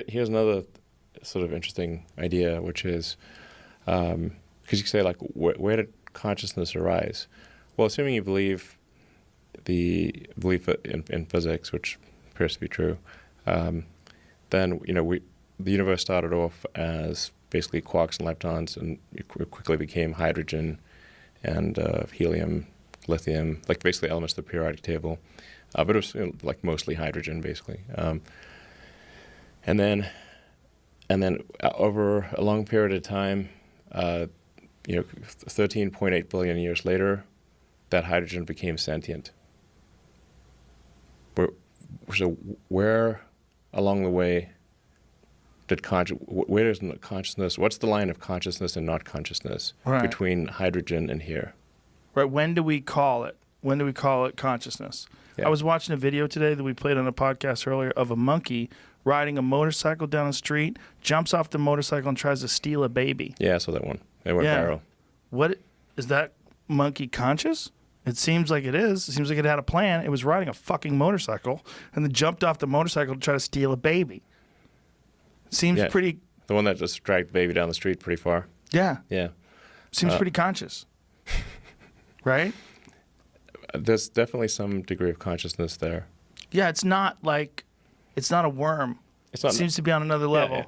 Here's another sort of interesting idea, which is, because you could say, like, where did consciousness arise? Well, assuming you believe the belief in physics, which appears to be true, then the universe started off as basically quarks and leptons, and it quickly became hydrogen and helium, lithium, like basically elements of the periodic table. But it was like mostly hydrogen, basically. And then over a long period of time, 13.8 billion years later, that hydrogen became sentient. So where along the way where is consciousness? What's the line of consciousness and not consciousness between hydrogen and here? Right. When do we call it? When do we call it consciousness? Yeah. I was watching a video today that we played on a podcast earlier of a monkey riding a motorcycle down the street, jumps off the motorcycle and tries to steal a baby. Yeah, I saw that one. It went viral. What is that monkey conscious? It seems like it is. It seems like it had a plan. It was riding a fucking motorcycle and then jumped off the motorcycle to try to steal a baby. Seems pretty... The one that just dragged the baby down the street pretty far. Yeah. Yeah. Seems pretty conscious. Right? There's definitely some degree of consciousness there. Yeah, it's not a worm. It seems to be on another level.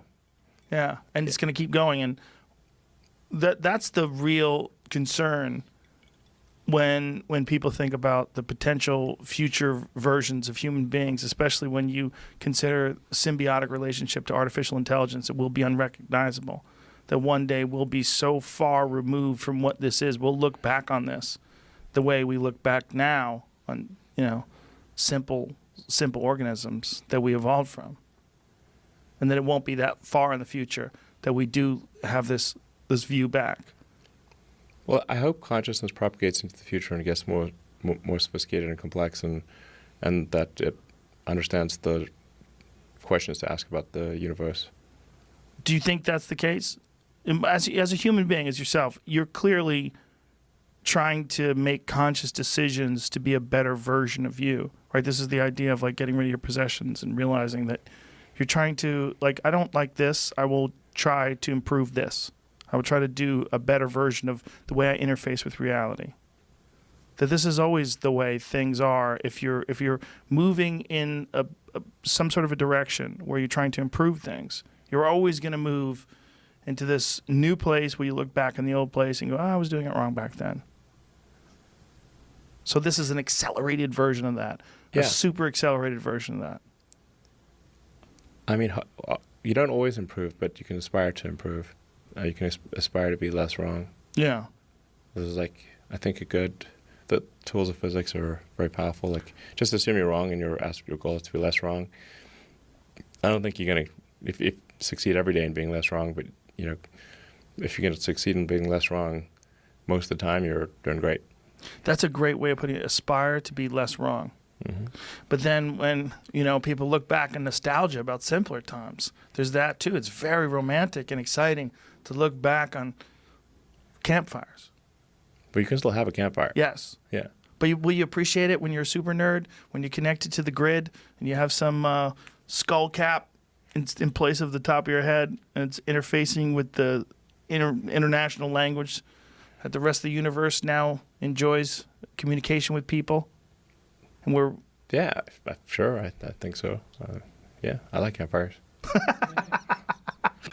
Yeah. And it's going to keep going. And that's the real concern when people think about the potential future versions of human beings, especially when you consider symbiotic relationship to artificial intelligence, it will be unrecognizable. That one day we'll be so far removed from what this is. We'll look back on this the way we look back now on, simple organisms that we evolved from. And then it won't be that far in the future that we do have this view back. Well, I hope consciousness propagates into the future and gets more sophisticated and complex, and that it understands the questions to ask about the universe. Do you think that's the case? As a human being, as yourself, you're clearly trying to make conscious decisions to be a better version of you, right? This is the idea of like getting rid of your possessions and realizing that you're trying to, like, I don't like this, I will try to improve this. I would try to do a better version of the way I interface with reality. That this is always the way things are. If you're moving in some sort of a direction where you're trying to improve things, you're always going to move into this new place where you look back in the old place and go, I was doing it wrong back then. So this is an accelerated version of that, a super accelerated version of that. I mean, you don't always improve, but you can aspire to improve. You can aspire to be less wrong. Yeah. This is I think the tools of physics are very powerful. Like, just assume you're wrong and your goal is to be less wrong. I don't think you're going to, if succeed every day in being less wrong, but, if you're going to succeed in being less wrong, most of the time you're doing great. That's a great way of putting it. Aspire to be less wrong. Mm-hmm. But then when, people look back in nostalgia about simpler times, there's that too. It's very romantic and exciting to look back on campfires. But you can still have a campfire. Yes. Yeah. But will you appreciate it when you're a super nerd, when you're connected to the grid and you have some skull cap in place of the top of your head and it's interfacing with the international language that the rest of the universe now enjoys communication with people? And we're... Yeah, sure. I think so. Yeah, I like campfires.